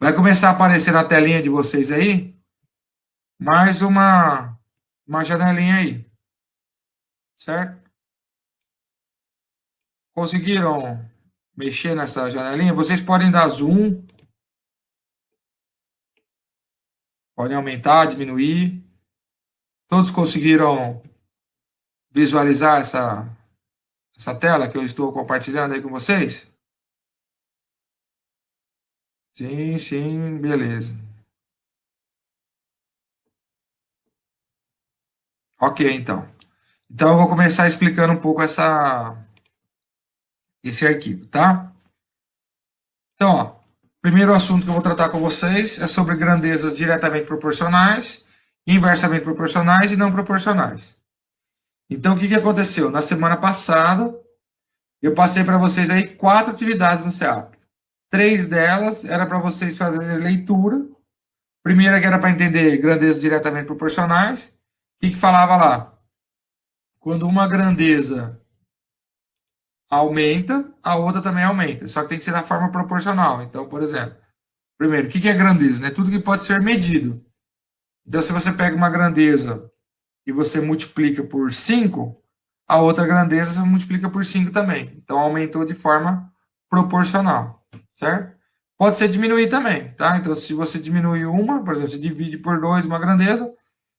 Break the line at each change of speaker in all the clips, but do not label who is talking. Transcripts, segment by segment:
Vai começar a aparecer na telinha de vocês aí mais uma janelinha aí, certo? Conseguiram mexer nessa janelinha? Vocês podem dar zoom, podem aumentar, diminuir. Todos conseguiram visualizar essa tela que eu estou compartilhando aí com vocês? Sim, sim, beleza. Ok, então. Então eu vou começar explicando um pouco esse arquivo, tá? Então, ó, primeiro assunto que eu vou tratar com vocês é sobre grandezas diretamente proporcionais, inversamente proporcionais e não proporcionais. Então, o que aconteceu? Na semana passada, eu passei para vocês aí 4 atividades no SEAP. 3 delas era para vocês fazerem leitura. Primeira que era para entender grandezas diretamente proporcionais. O que falava lá? Quando uma grandeza aumenta, a outra também aumenta. Só que tem que ser da forma proporcional. Então, por exemplo, primeiro, o que é grandeza? É tudo que pode ser medido. Então, se você pega uma grandeza e você multiplica por 5, a outra grandeza você multiplica por 5 também. Então, aumentou de forma proporcional, certo? Pode ser diminuir também, tá? Então, se você diminuir uma, por exemplo, você divide por 2 uma grandeza,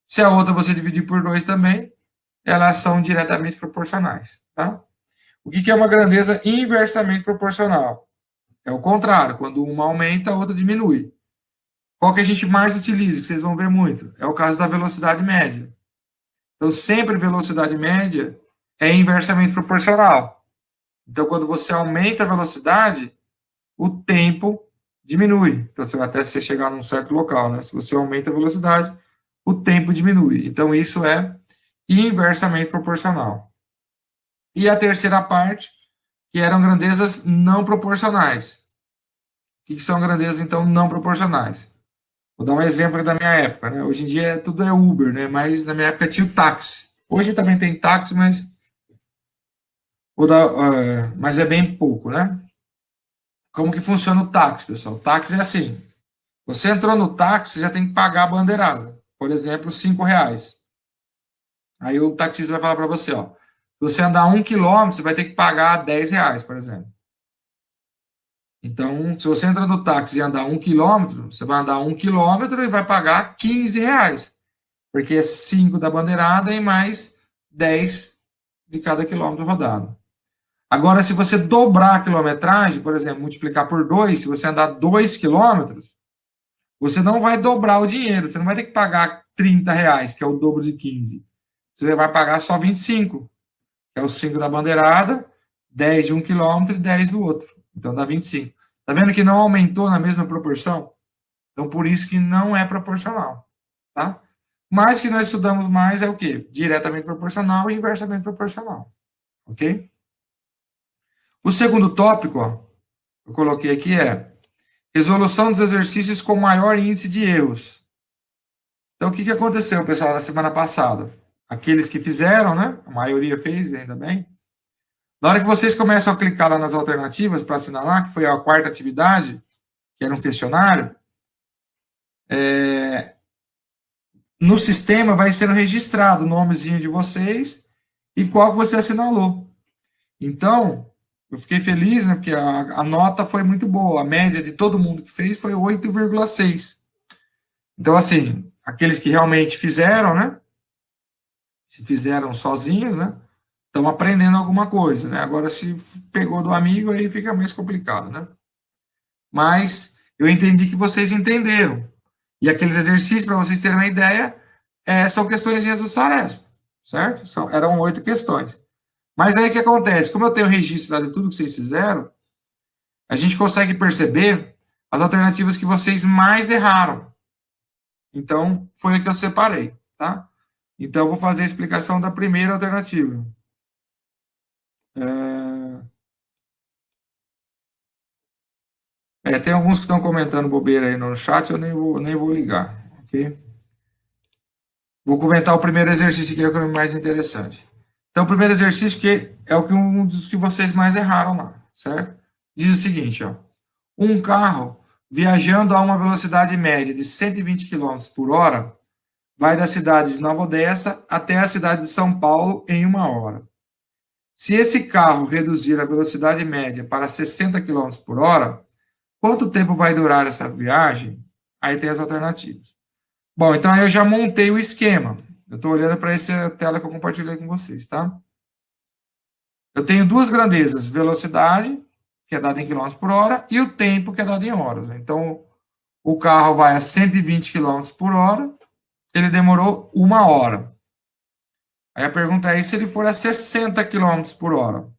se a outra você dividir por 2 também, elas são diretamente proporcionais, tá? O que é uma grandeza inversamente proporcional? É o contrário, quando uma aumenta, a outra diminui. Qual que a gente mais utiliza, que vocês vão ver muito? É o caso da velocidade média. Então, sempre velocidade média é inversamente proporcional. Então, quando você aumenta a velocidade, o tempo diminui. Então, você vai até você chegar num certo local, né? Se você aumenta a velocidade, o tempo diminui. Então, isso é inversamente proporcional. E a terceira parte, que eram grandezas não proporcionais. O que são grandezas, então, não proporcionais? Vou dar um exemplo da minha época, né? Hoje em dia tudo é Uber, né? Mas na minha época tinha o táxi. Hoje também tem táxi, mas mas é bem pouco, né? Como que funciona o táxi, pessoal? O táxi é assim: você entrou no táxi, já tem que pagar a bandeirada. Por exemplo, R$ 5. Aí o taxista vai falar para você, ó, se você andar 1 quilômetro, você vai ter que pagar R$ 10, por exemplo. Então, se você entra no táxi e andar 1 quilômetro, você vai andar 1 quilômetro e vai pagar R$ 15. Porque é 5 da bandeirada e mais 10 de cada quilômetro rodado. Agora, se você dobrar a quilometragem, por exemplo, multiplicar por 2, se você andar 2 quilômetros, você não vai dobrar o dinheiro. Você não vai ter que pagar R$ 30, que é o dobro de 15. Você vai pagar só 25, que é os 5 da bandeirada, 10 de 1 quilômetro e 10 do outro. Então dá 25. Tá vendo que não aumentou na mesma proporção? Então, por isso que não é proporcional. Tá? Mas o que nós estudamos mais é o quê? Diretamente proporcional e inversamente proporcional. Ok? O segundo tópico, ó, eu coloquei aqui é resolução dos exercícios com maior índice de erros. Então, o que aconteceu, pessoal, na semana passada? Aqueles que fizeram, né? A maioria fez, ainda bem. Na hora que vocês começam a clicar lá nas alternativas para assinalar, que foi a quarta atividade, que era um questionário, no sistema vai sendo registrado o nomezinho de vocês e qual que você assinalou. Então, eu fiquei feliz, né, porque a nota foi muito boa. A média de todo mundo que fez foi 8,6. Então, assim, aqueles que realmente fizeram, né, se fizeram sozinhos, né, estão aprendendo alguma coisa, né? Agora, se pegou do amigo, aí fica mais complicado, né? Mas eu entendi que vocês entenderam. E aqueles exercícios, para vocês terem uma ideia, são questões do Saresp, certo? Eram 8 questões. Mas aí o que acontece? Como eu tenho registrado de tudo que vocês fizeram, a gente consegue perceber as alternativas que vocês mais erraram. Então, foi a que eu separei, tá? Então, eu vou fazer a explicação da primeira alternativa. Tem alguns que estão comentando bobeira aí no chat, eu nem vou ligar, ok? Vou comentar o primeiro exercício que é o mais interessante. Então, o primeiro exercício que é um dos que vocês mais erraram lá, certo? Diz o seguinte, ó. Um carro viajando a uma velocidade média de 120 km por hora, vai da cidade de Nova Odessa até a cidade de São Paulo em 1 hora. Se esse carro reduzir a velocidade média para 60 km por hora, quanto tempo vai durar essa viagem? Aí tem as alternativas. Bom, então aí eu já montei o esquema. Eu estou olhando para essa tela que eu compartilhei com vocês, tá? Eu tenho duas grandezas, velocidade, que é dada em quilômetros por hora, e o tempo, que é dado em horas. Então, o carro vai a 120 km por hora, ele demorou 1 hora. Aí a pergunta é, e se ele for a 60 km por hora?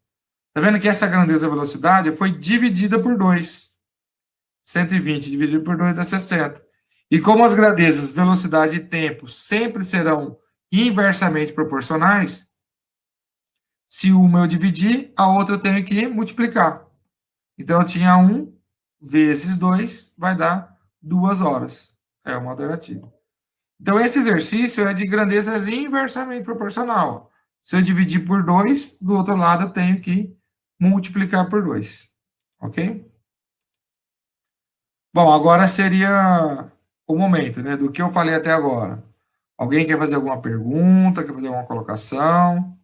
Tá vendo que essa grandeza velocidade foi dividida por 2. 120 dividido por 2 dá 60. E como as grandezas velocidade e tempo sempre serão inversamente proporcionais, se uma eu dividir, a outra eu tenho que multiplicar. Então, eu tinha 1 vezes 2, vai dar 2 horas. É uma alternativa. Então, esse exercício é de grandezas inversamente proporcional. Se eu dividir por 2, do outro lado eu tenho que multiplicar por 2. Ok? Bom, agora seria o momento, né, do que eu falei até agora. Alguém quer fazer alguma pergunta, quer fazer alguma colocação?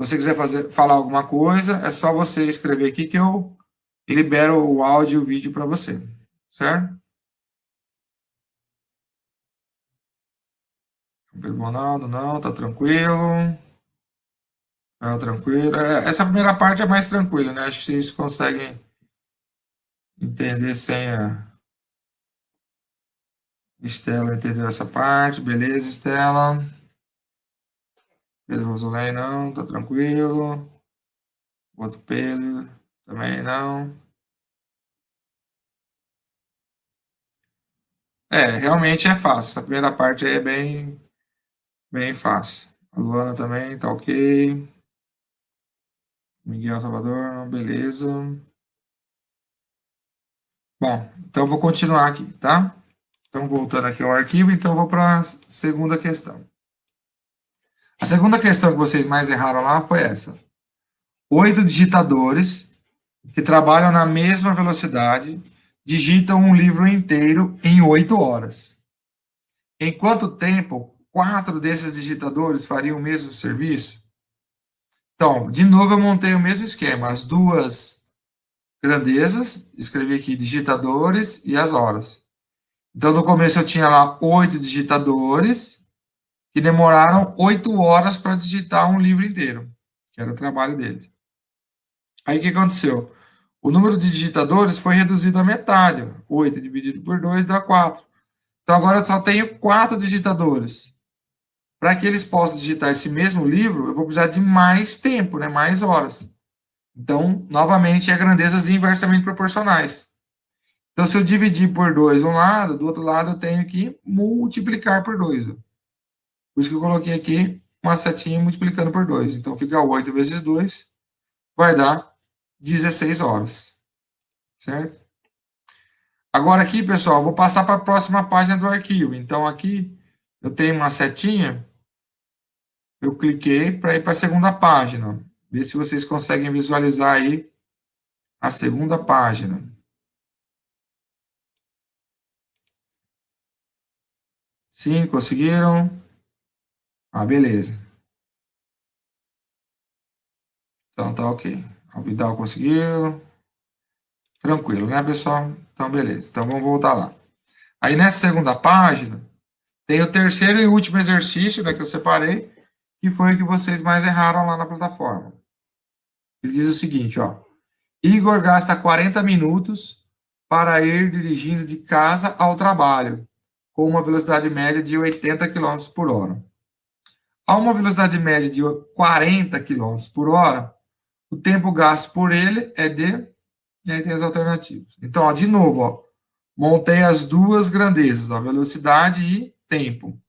Se você quiser falar alguma coisa, é só você escrever aqui que eu libero o áudio e o vídeo para você, certo? Pedro Ronaldo, não, tá tranquilo. Tá tranquilo. Essa primeira parte é mais tranquila, né? Acho que vocês conseguem entender sem a Estela entendeu essa parte. Beleza, Estela. Pedro Rosolém, não, tá tranquilo. Outro Pedro, também não. Realmente é fácil. Essa primeira parte aí é bem fácil. A Luana também tá ok. Miguel Salvador, beleza. Bom, então eu vou continuar aqui, tá? Então, voltando aqui ao arquivo, então eu vou para a segunda questão. A segunda questão que vocês mais erraram lá foi essa. 8 digitadores que trabalham na mesma velocidade digitam um livro inteiro em 8 horas. Em quanto tempo 4 desses digitadores fariam o mesmo serviço? Então, de novo, eu montei o mesmo esquema. As duas grandezas, escrevi aqui digitadores e as horas. Então, no começo eu tinha lá 8 digitadores que demoraram 8 horas para digitar um livro inteiro, que era o trabalho dele. Aí o que aconteceu? O número de digitadores foi reduzido à metade. 8 dividido por 2 dá 4. Então agora eu só tenho 4 digitadores. Para que eles possam digitar esse mesmo livro, eu vou precisar de mais tempo, né? Mais horas. Então, novamente, é grandezas inversamente proporcionais. Então, se eu dividir por 2 um lado, do outro lado eu tenho que multiplicar por 2. Por isso que eu coloquei aqui uma setinha multiplicando por 2. Então, fica 8 vezes 2, vai dar 16 horas. Certo? Agora aqui, pessoal, eu vou passar para a próxima página do arquivo. Então, aqui eu tenho uma setinha, eu cliquei para ir para a segunda página. Ver se vocês conseguem visualizar aí a segunda página. Sim, conseguiram? Ah, beleza. Então tá ok. O Vidal conseguiu. Tranquilo, né, pessoal? Então, beleza. Então, vamos voltar lá. Aí, nessa segunda página, tem o terceiro e último exercício, né, que eu separei, que foi o que vocês mais erraram lá na plataforma. Ele diz o seguinte, ó. Igor gasta 40 minutos para ir dirigindo de casa ao trabalho, com uma velocidade média de 80 km por hora. A uma velocidade média de 40 km por hora, o tempo gasto por ele é de... E aí tem as alternativas. Então, ó, de novo, ó, montei as duas grandezas, ó, velocidade e tempo.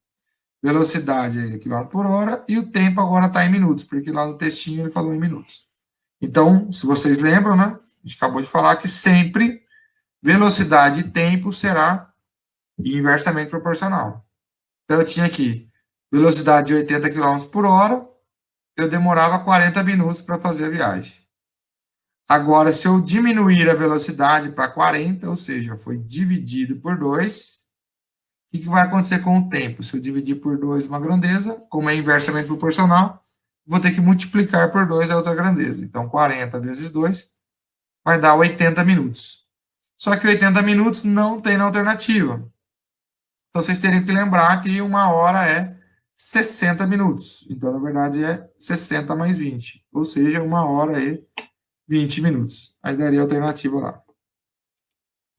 Velocidade é quilômetro por hora e o tempo agora está em minutos, porque lá no textinho ele falou em minutos. Então, se vocês lembram, né? A gente acabou de falar que sempre velocidade e tempo será inversamente proporcional. Então, eu tinha aqui velocidade de 80 km por hora, eu demorava 40 minutos para fazer a viagem. Agora, se eu diminuir a velocidade para 40, ou seja, foi dividido por 2, o que vai acontecer com o tempo? Se eu dividir por 2 uma grandeza, como é inversamente proporcional, vou ter que multiplicar por 2 a outra grandeza. Então, 40 vezes 2 vai dar 80 minutos. Só que 80 minutos não tem na alternativa. Então, vocês teriam que lembrar que uma hora é 60 minutos. Então, na verdade, é 60 mais 20. Ou seja, uma hora e 20 minutos. Aí daria a alternativa lá.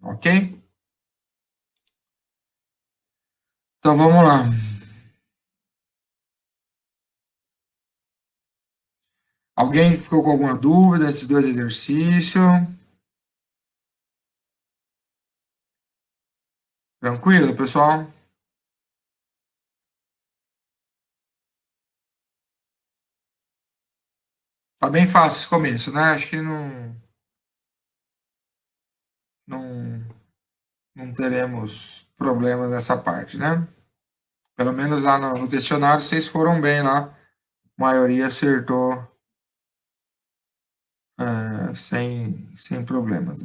Ok? Então, vamos lá. Alguém ficou com alguma dúvida nesses dois exercícios? Tranquilo, pessoal? Tá bem fácil esse começo, né? Acho que não, não teremos problemas nessa parte, né? Pelo menos lá no questionário vocês foram bem lá. A maioria acertou sem problemas.